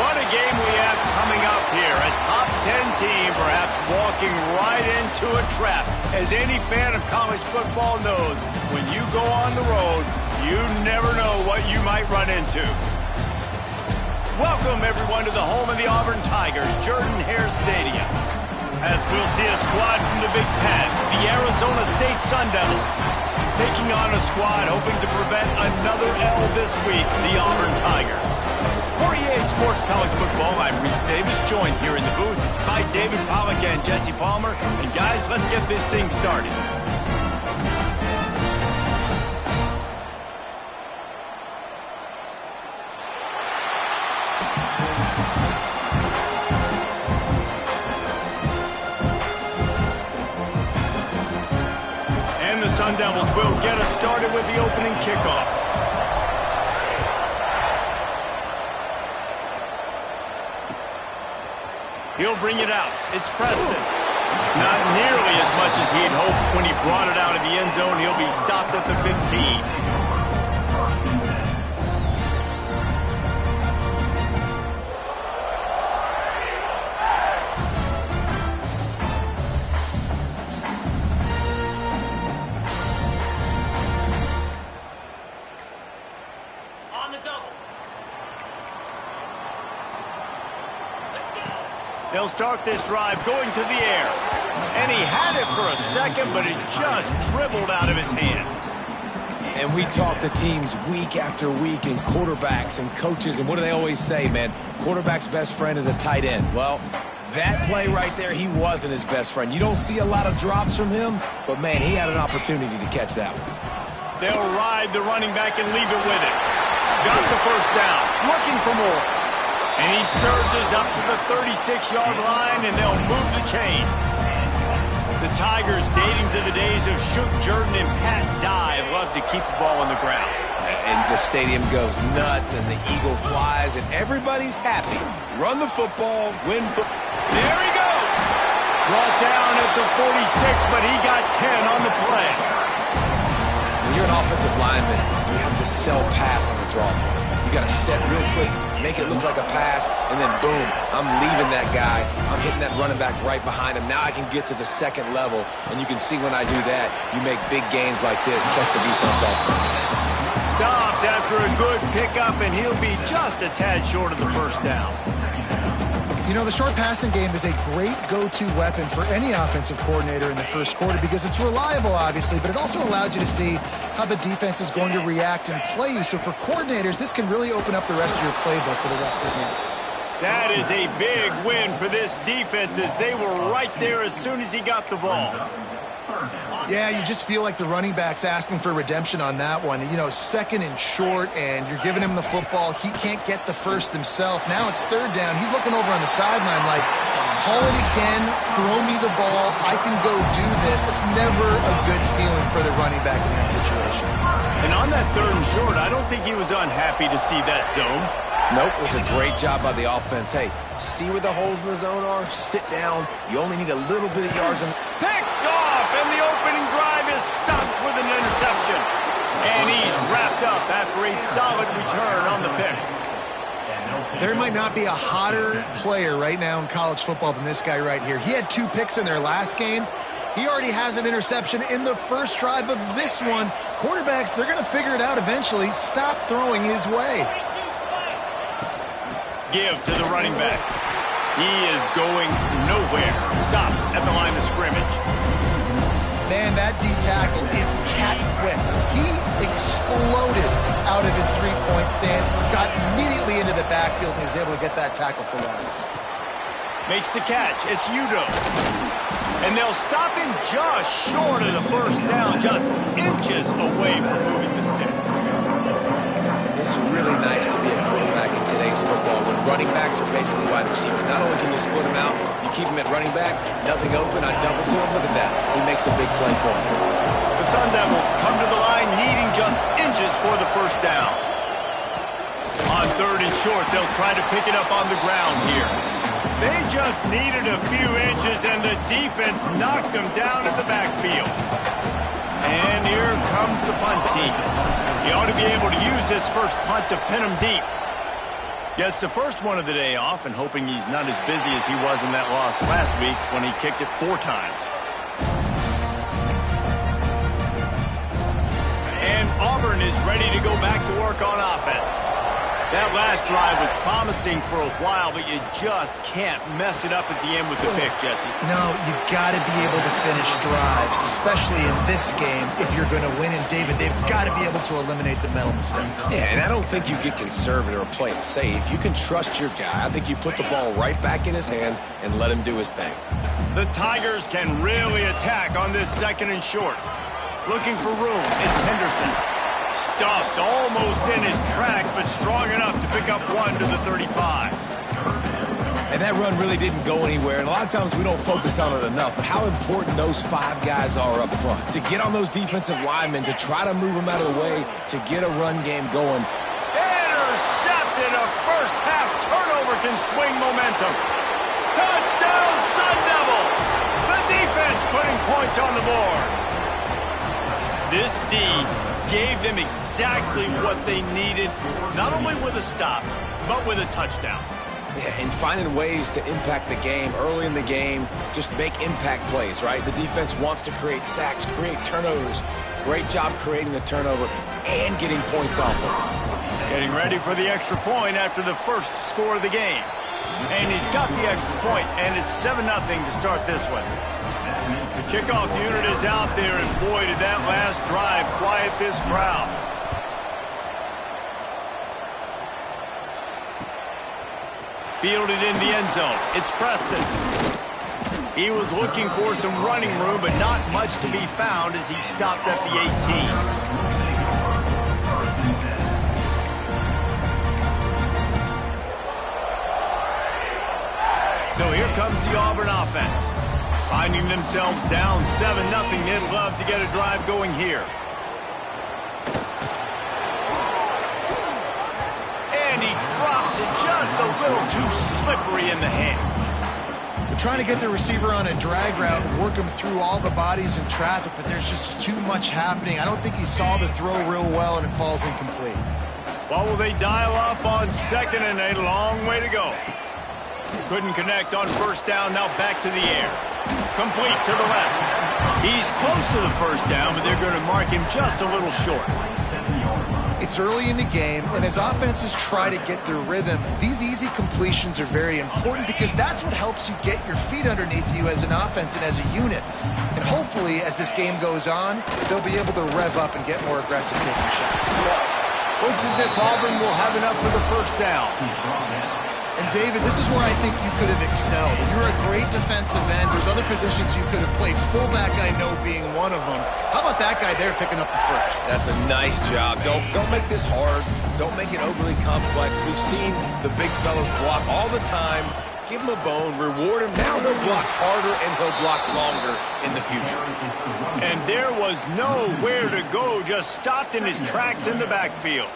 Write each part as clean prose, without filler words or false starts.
What a game we have coming up here. A top 10 team perhaps walking right into a trap. As any fan of college football knows, when you go on the road, you never know what you might run into. Welcome, everyone, to the home of the Auburn Tigers, Jordan-Hare Stadium. As we'll see a squad from the Big Ten, the Arizona State Sun Devils, taking on a squad hoping to prevent another L this week, the Auburn Tigers. For EA Sports College Football, I'm Reese Davis, joined here in the booth by David Pollack and Jesse Palmer. And guys, let's get this thing started. And the Sun Devils will get us started with the opening kickoff. He'll bring it out. It's Preston. Not nearly as much as he'd hoped when he brought it out of the end zone. He'll be stopped at the 15. They'll start this drive going to the air. And he had it for a second, but it just dribbled out of his hands. And we talk to teams week after week, and quarterbacks and coaches, and what do they always say, man? Quarterback's best friend is a tight end. Well, that play right there, he wasn't his best friend. You don't see a lot of drops from him, but, man, he had an opportunity to catch that one. They'll ride the running back and leave it with it. Got the first down, looking for more. And he surges up to the 36-yard line, and they'll move the chain. The Tigers, dating to the days of Shook Jordan and Pat Dye, love to keep the ball on the ground. And the stadium goes nuts, and the eagle flies, and everybody's happy. Run the football, win football. There he goes! Brought down at the 46, but he got 10 on the play. When you're an offensive lineman, you have to sell pass on the draw play. You got to set real quick, make it look like a pass, and then boom, I'm leaving that guy. I'm hitting that running back right behind him. Now I can get to the second level, and you can see when I do that, you make big gains like this, catch the defense off guard. Stopped after a good pickup, and he'll be just a tad short of the first down. You know, the short passing game is a great go-to weapon for any offensive coordinator in the first quarter because it's reliable, obviously, but it also allows you to see how the defense is going to react and play you. So for coordinators, this can really open up the rest of your playbook for the rest of the game. That is a big win for this defense as they were right there as soon as he got the ball. Yeah, you just feel like the running back's asking for redemption on that one. You know, second and short, and you're giving him the football. He can't get the first himself. Now it's third down. He's looking over on the sideline like, call it again, throw me the ball, I can go do this. It's never a good feeling for the running back in that situation. And on that third and short, I don't think he was unhappy to see that zone. Nope, it was a great job by the offense. Hey, see where the holes in the zone are? Sit down. You only need a little bit of yards. Picked off, and the opening drive is stopped with an interception. And he's wrapped up after a solid return on the pick. There might not be a hotter player right now in college football than this guy right here. He had 2 picks in their last game. He already has an interception in the first drive of this one. Quarterbacks, they're going to figure it out eventually. Stop throwing his way. Give to the running back. He is going nowhere. Stop at the line of scrimmage. Man, that D tackle is cat quick. He exploded out of his three-point stance, got immediately into the backfield, and he was able to get that tackle for loss. Makes the catch. It's Udo. And they'll stop him just short of the first down, just inches away from moving the sticks. It's really nice to be a quarterback in today's football when running backs are basically wide receivers. Not only can you split them out, you keep them at running back, nothing open, I double to him. Look at that. He makes a big play for him. The Sun Devils come to the line needing just inches for the first down. On third and short, they'll try to pick it up on the ground here. They just needed a few inches, and the defense knocked them down in the backfield. And here comes the punt team. He ought to be able to use this first punt to pin him deep. Gets the first one of the day off and hoping he's not as busy as he was in that loss last week when he kicked it 4 times. And Auburn is ready to go back to work on offense. That last drive was promising for a while, but you just can't mess it up at the end with the pick, Jesse. No, you got to be able to finish drives, especially in this game if you're going to win. And, David, they've got to be able to eliminate the mental mistakes. Yeah, and I don't think you get conservative or play it safe. You can trust your guy. I think you put the ball right back in his hands and let him do his thing. The Tigers can really attack on this 2nd and short. Looking for room, it's Henderson. Stuffed almost in his tracks, but strong enough to pick up 1 to the 35. And that run really didn't go anywhere, and a lot of times we don't focus on it enough, but how important those 5 guys are up front. To get on those defensive linemen, to try to move them out of the way, to get a run game going. Intercepted! A first-half turnover can swing momentum. Touchdown, Sun Devils! The defense putting points on the board. This D gave them exactly what they needed, not only with a stop, but with a touchdown. Yeah, and finding ways to impact the game early in the game, just make impact plays, right? The defense wants to create sacks, create turnovers. Great job creating the turnover and getting points off of it. Getting ready for the extra point after the first score of the game. And he's got the extra point, and it's 7-0 to start this one. The kickoff unit is out there, and boy, did that last drive quiet this crowd. Fielded in the end zone. It's Preston. He was looking for some running room, but not much to be found as he stopped at the 18. So here comes the Auburn offense. Finding themselves down 7-0, they'd love to get a drive going here. And he drops it just a little too slippery in the hands. They're trying to get the receiver on a drag route and work him through all the bodies in traffic, but there's just too much happening. I don't think he saw the throw real well, and it falls incomplete. Well, will they dial up on 2nd and a long way to go? Couldn't connect on first down, now back to the air. Complete to the left. He's close to the first down, but they're going to mark him just a little short. It's early in the game, and as offenses try to get their rhythm, these easy completions are very important because that's what helps you get your feet underneath you as an offense and as a unit. And hopefully, as this game goes on, they'll be able to rev up and get more aggressive taking shots. Looks as if Auburn will have enough for the first down. And, David, this is where I think you could have excelled. You're a great defensive end. There's other positions you could have played. Fullback, I know, being one of them. How about that guy there picking up the first? That's a nice job. Don't make this hard. Don't make it overly complex. We've seen the big fellas block all the time. Give him a bone, reward him. Now he'll block harder and he'll block longer in the future. And there was nowhere to go, just stopped in his tracks in the backfield.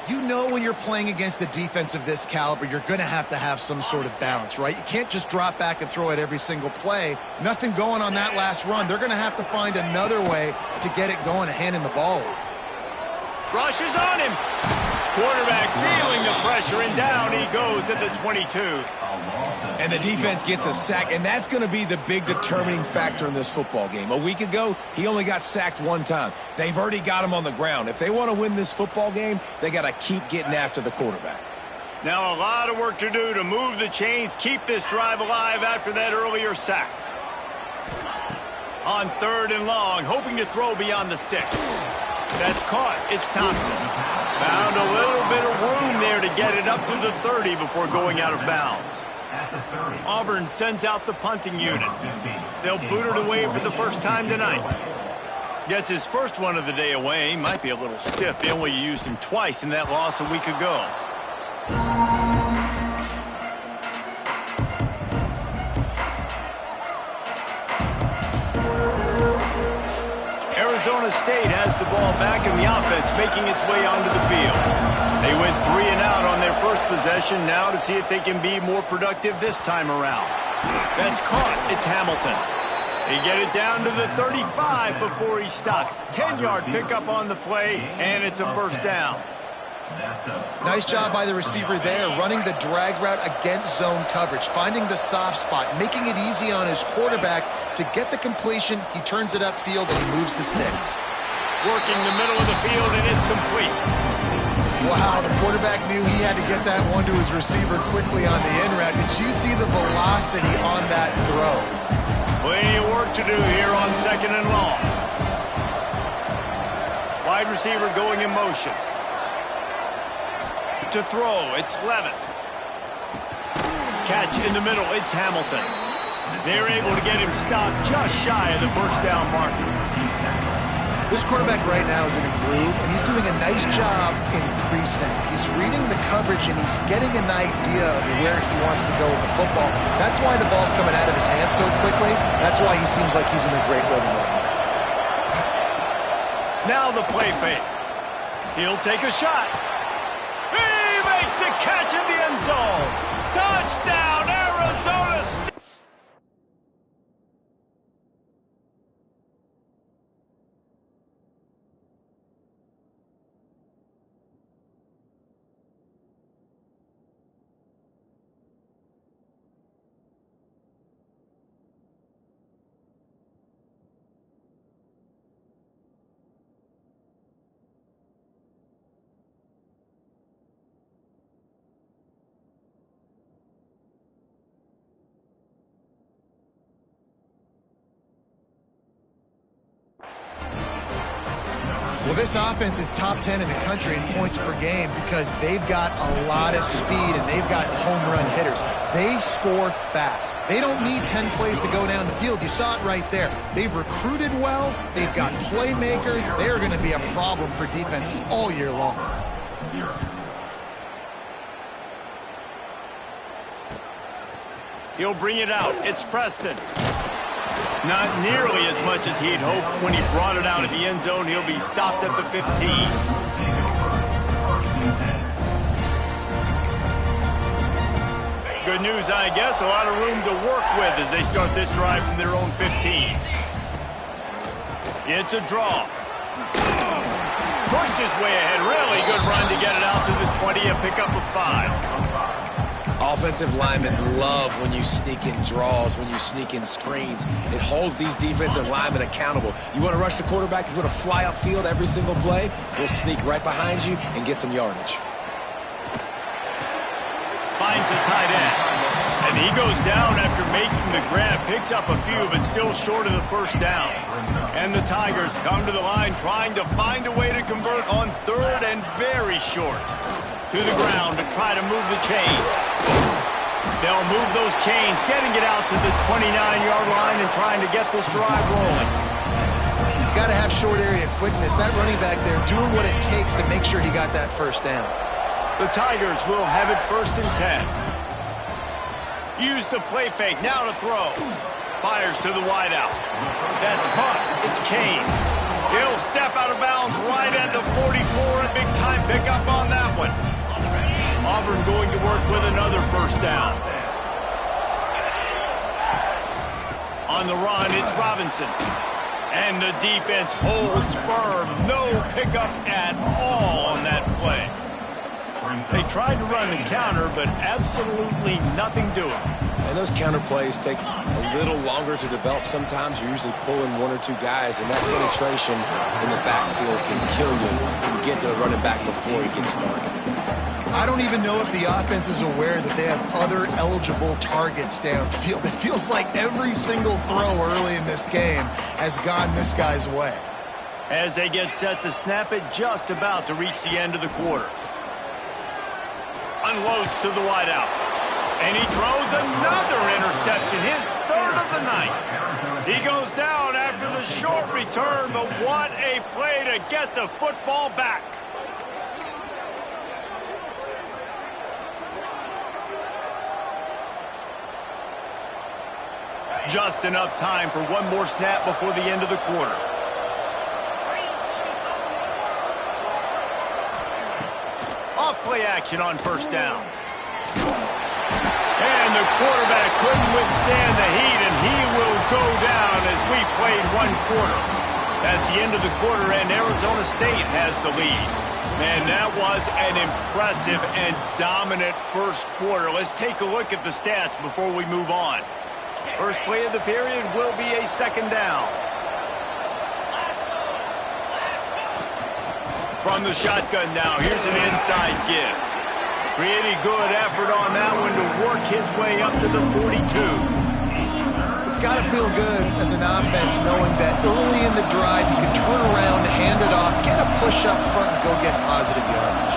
You know when you're playing against a defense of this caliber, you're going to have some sort of balance, right? You can't just drop back and throw it every single play. Nothing going on that last run. They're going to have to find another way to get it going and handing the ball off. Rush is on him. Quarterback feeling the pressure, and down he goes at the 22. And the defense gets a sack, and that's going to be the big determining factor in this football game. A week ago, he only got sacked 1 time. They've already got him on the ground. If they want to win this football game, they got to keep getting after the quarterback. Now a lot of work to do to move the chains, keep this drive alive after that earlier sack. On 3rd and long, hoping to throw beyond the sticks. That's caught. It's Thompson. Found a little bit of room there to get it up to the 30 before going out of bounds. Auburn sends out the punting unit. They'll boot it away for the first time tonight. Gets his first one of the day away. Might be a little stiff. They only used him twice in that loss a week ago. Arizona State has the ball back in the offense, making its way onto the field. They went 3 and out on their first possession, now to see if they can be more productive this time around. That's caught. It's Hamilton. They get it down to the 35 before he stopped. 10-yard pickup on the play, and it's a first down. Nice job by the receiver there, running the drag route against zone coverage, finding the soft spot, making it easy on his quarterback to get the completion. He turns it upfield and he moves the sticks. Working the middle of the field, and it's complete. Wow, the quarterback knew he had to get that one to his receiver quickly on the in route. Did you see the velocity on that throw? Plenty of work to do here on 2nd and long. Wide receiver going in motion. To throw, it's Levitt. Catch in the middle, it's Hamilton. They're able to get him stopped just shy of the first down marker. This quarterback right now is in a groove, and he's doing a nice job in pre-snap. He's reading the coverage, and he's getting an idea of where he wants to go with the football. That's why the ball's coming out of his hands so quickly. That's why he seems like he's in a great rhythm right Now now. the play fake. He'll take a shot. He makes the catch in the end zone. Touchdown, Arizona State. Well, this offense is top 10 in the country in points per game because they've got a lot of speed and they've got home run hitters. They score fast. They don't need 10 plays to go down the field. You saw it right there. They've recruited well. They've got playmakers. They're going to be a problem for defenses all year long. He'll bring it out. It's Preston. Not nearly as much as he'd hoped when he brought it out of the end zone. He'll be stopped at the 15. Good news, I guess. A lot of room to work with as they start this drive from their own 15. It's a draw. Pushed his way ahead. Really good run to get it out to the 20. A pickup of 5. Offensive linemen love when you sneak in draws, when you sneak in screens. It holds these defensive linemen accountable. You want to rush the quarterback, you want to fly upfield every single play, we'll sneak right behind you and get some yardage. Finds a tight end. And he goes down after making the grab. Picks up a few, but still short of the first down. And the Tigers come to the line trying to find a way to convert on 3rd and very short. To the ground to try to move the chains. They'll move those chains, getting it out to the 29-yard line and trying to get this drive rolling. You got to have short area quickness. That running back there doing what it takes to make sure he got that first down. The Tigers will have it 1st and 10. Use the play fake, now to throw. Fires to the wideout. That's caught. It's Kane. He'll step out of bounds right at the 44. A big-time pickup on that one. Auburn going to work with another first down. On the run, it's Robinson. And the defense holds firm. No pickup at all on that play. They tried to run the counter, but absolutely nothing doing. And those counter plays take a little longer to develop sometimes. You're usually pulling 1 or 2 guys, and that penetration in the backfield can kill you when you get to the running back before he gets started. I don't even know if the offense is aware that they have other eligible targets downfield. It feels like every single throw early in this game has gone this guy's way. As they get set to snap it, just about to reach the end of the quarter. Unloads to the wideout. And he throws another interception, his 3rd of the night. He goes down after the short return, but what a play to get the football back. Just enough time for one more snap before the end of the quarter. Off play action on 1st down. And the quarterback couldn't withstand the heat, and he will go down as we played 1 quarter. That's the end of the quarter, and Arizona State has the lead. Man, that was an impressive and dominant first quarter. Let's take a look at the stats before we move on. First play of the period will be a second down. From the shotgun now, here's an inside give. Pretty good effort on that one to work his way up to the 42. It's got to feel good as an offense knowing that early in the drive you can turn around, hand it off, get a push up front, and go get positive yardage.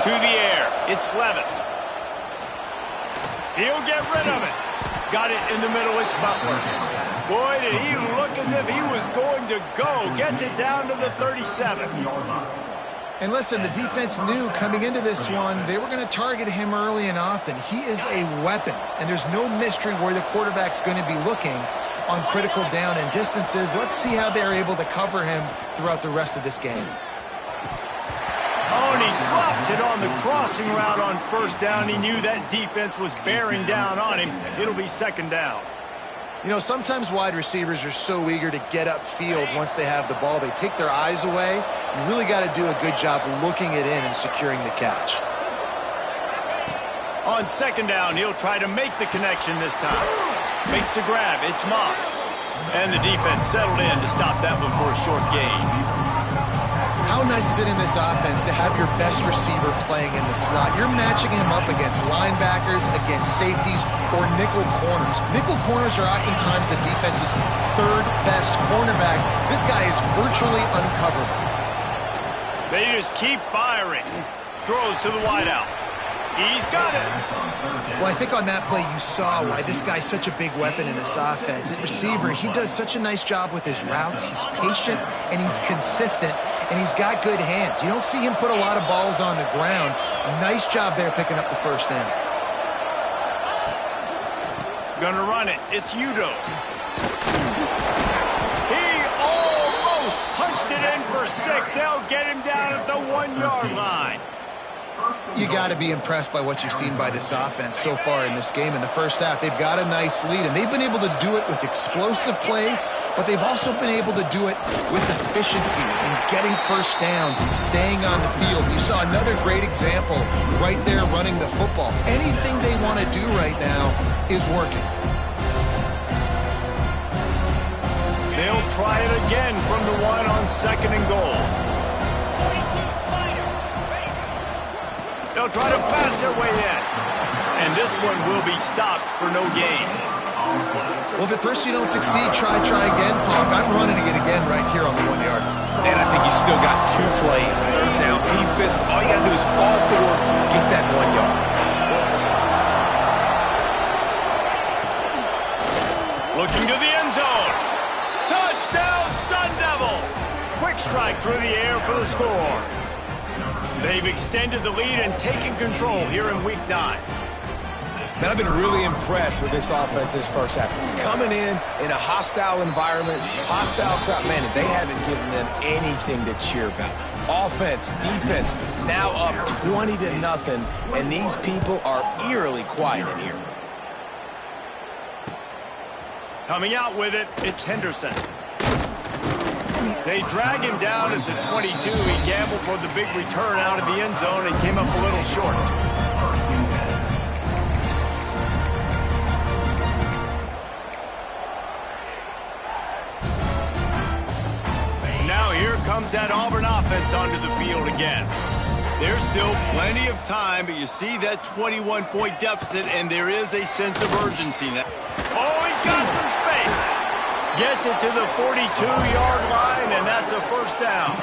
To the air, it's Levitt. He'll get rid of it. Got it in the middle, it's Butler. Boy, did he look as if he was going to go. Gets it down to the 37. And listen, the defense knew coming into this one, they were going to target him early and often. He is a weapon, and there's no mystery where the quarterback's going to be looking on critical down and distances. Let's see how they're able to cover him throughout the rest of this game. Oh, and he drops it on the crossing route on first down. He knew that defense was bearing down on him. It'll be second down. You know, sometimes wide receivers are so eager to get upfield once they have the ball. They take their eyes away. You really got to do a good job looking it in and securing the catch. On second down, he'll try to make the connection this time. Makes the grab. It's Moss. And the defense settled in to stop that one for a short gain. How nice is it in this offense to have your best receiver playing in the slot? You're matching him up against linebackers, against safeties, or nickel corners. Nickel corners are oftentimes the defense's third best cornerback. This guy is virtually uncoverable. They just keep firing. Throws to the wideout. He's got it. Well, I think on that play you saw why this guy's such a big weapon in this offense. At receiver, he does such a nice job with his routes. He's patient, and he's consistent, and he's got good hands. You don't see him put a lot of balls on the ground. Nice job there picking up the first down. Gonna run it. It's Udo. He almost punched it in for 6. They'll get him down at the 1-yard line. You got to be impressed by what you've seen by this offense so far in this game. In the first half, they've got a nice lead, and they've been able to do it with explosive plays, but they've also been able to do it with efficiency and getting first downs and staying on the field. You saw another great example right there running the football. Anything they want to do right now is working. They'll try it again from the 1 on second and goal. They'll try to pass their way in. And this one will be stopped for no gain. Well, if at first you don't succeed, try again, Punk. I'm running it again right here on the 1-yard. And I think you still got 2 plays. Third down, P-Fist. All you got to do is fall forward, get that 1 yard. Looking to the end zone. Touchdown, Sun Devils. Quick strike through the air for the score. They've extended the lead and taken control here in Week 9. Man, I've been really impressed with this offense this first half. Coming in a hostile environment, hostile crowd, man, they haven't given them anything to cheer about. Offense, defense, now up 20-0, and these people are eerily quiet in here. Coming out with it, it's Henderson. They drag him down at the 22. He gambled for the big return out of the end zone and came up a little short. Now here comes that Auburn offense onto the field again. There's still plenty of time, but you see that 21-point deficit, and there is a sense of urgency now. Oh, he's got some space. Gets it to the 42-yard line, and that's a first down.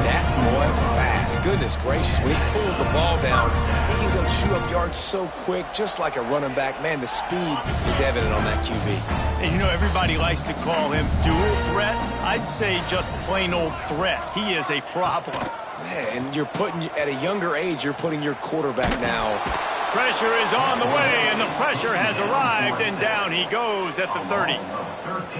That boy fast. Goodness gracious. When he pulls the ball down, he can go chew up yards so quick, just like a running back. Man, the speed is evident on that QB. And you know, everybody likes to call him dual threat. I'd say just plain old threat. He is a problem. Man, and at a younger age, you're putting your quarterback now. Pressure is on the way, and the pressure has arrived, and down he goes at the 30.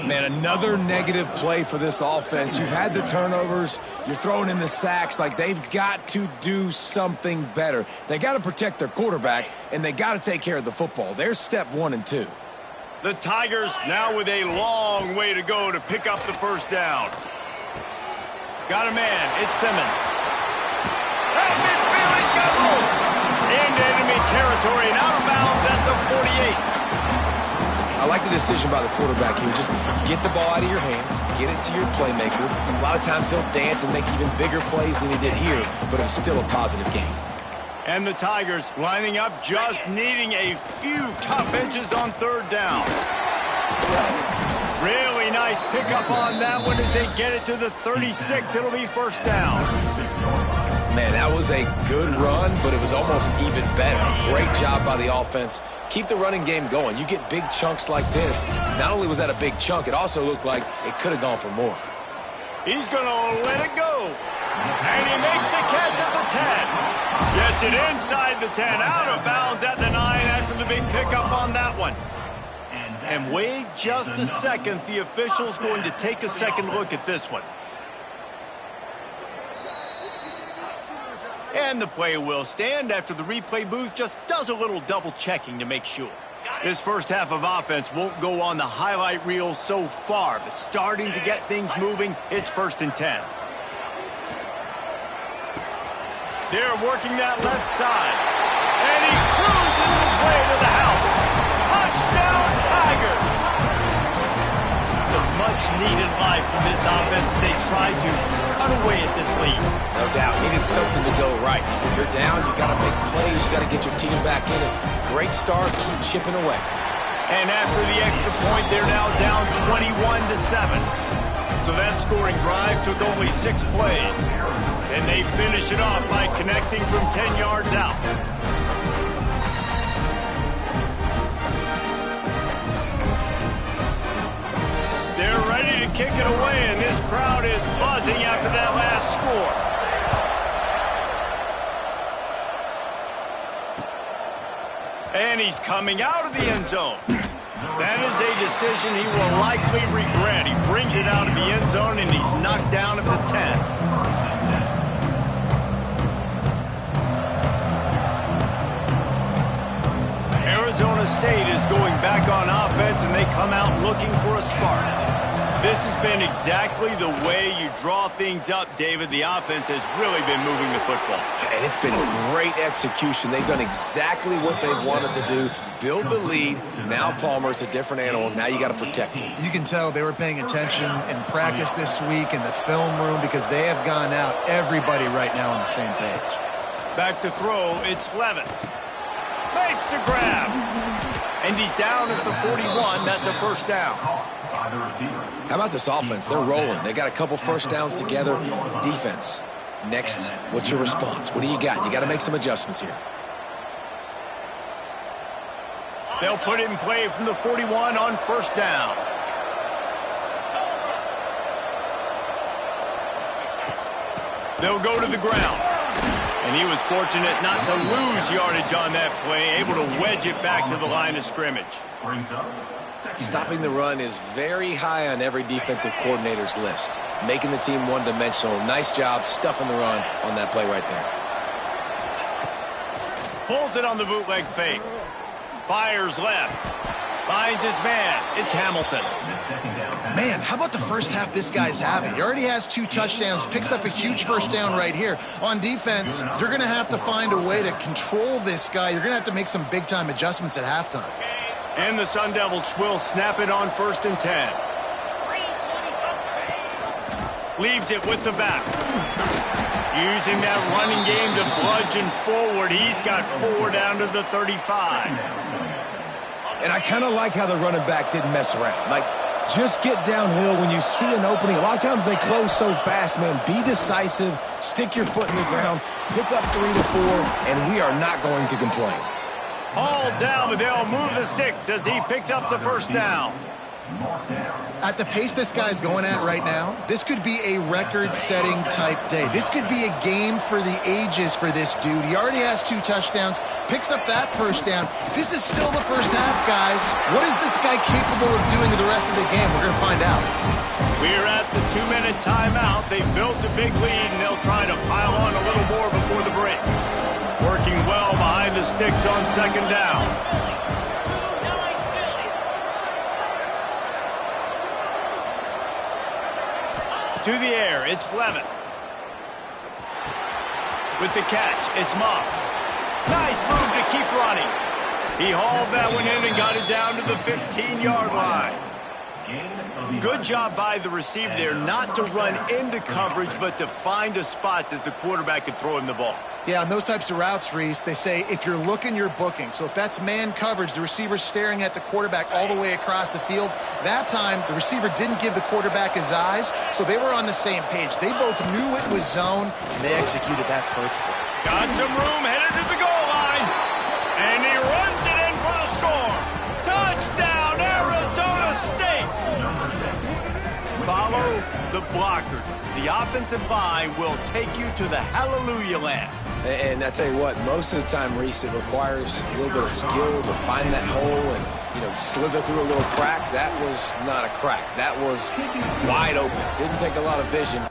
Man, another negative play for this offense. You've had the turnovers. You're throwing in the sacks. Like, they've got to do something better. They got to protect their quarterback, and they got to take care of the football. There's step 1 and 2. The Tigers now with a long way to go to pick up the first down. Got a man. It's Simmons. At midfield, he's got room. Into enemy territory and out of bounds at the 48. I like the decision by the quarterback here. Just get the ball out of your hands, get it to your playmaker. A lot of times he'll dance and make even bigger plays than he did here, but it was still a positive game. And the Tigers lining up, just needing a few tough inches on third down. Really nice pickup on that one as they get it to the 36. It'll be first down. Man, that was a good run, but it was almost even better. Great job by the offense. Keep the running game going. You get big chunks like this. Not only was that a big chunk, it also looked like it could have gone for more. He's going to let it go. And he makes the catch at the 10. Gets it inside the 10, out of bounds at the 9 after the big pickup on that one. And wait just a second. The official's going to take a second look at this one. And the play will stand after the replay booth just does a little double checking to make sure. This first half of offense won't go on the highlight reel so far, but starting to get things moving, it's 1st and 10. They're working that left side. And he cruises his way to the house. Touchdown, Tigers! It's a much-needed life from this offense as they try to cut away at this lead. No doubt. Needed something to go right. You're down, you got to make plays, you got to get your team back in it. Great start, keep chipping away. And after the extra point, they're now down 21-7. So that scoring drive took only 6 plays. And they finish it off by connecting from 10 yards out. They're ready to kick it away, and this crowd is buzzing after that last score. And he's coming out of the end zone. That is a decision he will likely regret. He brings it out of the end zone, and he's knocked down at the 10. Arizona State is going back on offense, and they come out looking for a spark. This has been exactly the way you draw things up, David. The offense has really been moving the football. And it's been great execution. They've done exactly what they've wanted to do. Build the lead. Now Palmer's a different animal. Now you got to protect him. You can tell they were paying attention in practice this week in the film room because they have gone out, everybody right now on the same page. Back to throw, it's Levitt. Makes the grab. And he's down at the 41. That's a first down. How about this offense? They're rolling. They got a couple first downs together. Defense. Next, what's your response? What do you got? You got to make some adjustments here. They'll put it in play from the 41 on first down. They'll go to the ground. And he was fortunate not to lose yardage on that play, able to wedge it back to the line of scrimmage. Stopping the run is very high on every defensive coordinator's list. Making the team one-dimensional. Nice job stuffing the run on that play right there. Pulls it on the bootleg fake. Fires left. Finds his man. It's Hamilton. Man, how about the first half this guy's having? He already has 2 touchdowns, picks up a huge first down right here. On defense, you're going to have to find a way to control this guy. You're going to have to make some big-time adjustments at halftime. And the Sun Devils will snap it on 1st and 10. Leaves it with the back. Using that running game to bludgeon forward. He's got 4 down to the 35. And I kind of like how the running back didn't mess around. Like, just get downhill when you see an opening. A lot of times they close so fast, man. Be decisive. Stick your foot in the ground. Pick up 3 to 4, and we are not going to complain. All down, but they'll move the sticks as he picks up the first down. At the pace this guy's going at right now, this could be a record-setting type day. This could be a game for the ages for this dude. He already has 2 touchdowns, picks up that first down. This is still the first half, guys. What is this guy capable of doing to the rest of the game? We're going to find out. We're at the 2-minute timeout. They built a big lead, and they'll try to pile on a little more before the break. Working well behind the sticks on 2nd down. To the air, it's Levin. With the catch, it's Moss. Nice move to keep running. He hauled that one in and got it down to the 15-yard line. Good job by the receiver there not to run into coverage, but to find a spot that the quarterback could throw him the ball. Yeah, on those types of routes, Reese, they say if you're looking, you're booking. So if that's man coverage, the receiver's staring at the quarterback all the way across the field. That time, the receiver didn't give the quarterback his eyes, so they were on the same page. They both knew it was zone, and they executed that perfectly. Got some room, headed to the goal line, and he runs it in for the score. Touchdown, Arizona State! Follow the blockers. The offensive line will take you to the hallelujah land. And I tell you what, most of the time, Reese, it requires a little bit of skill to find that hole and, slither through a little crack. That was not a crack. That was wide open. Didn't take a lot of vision.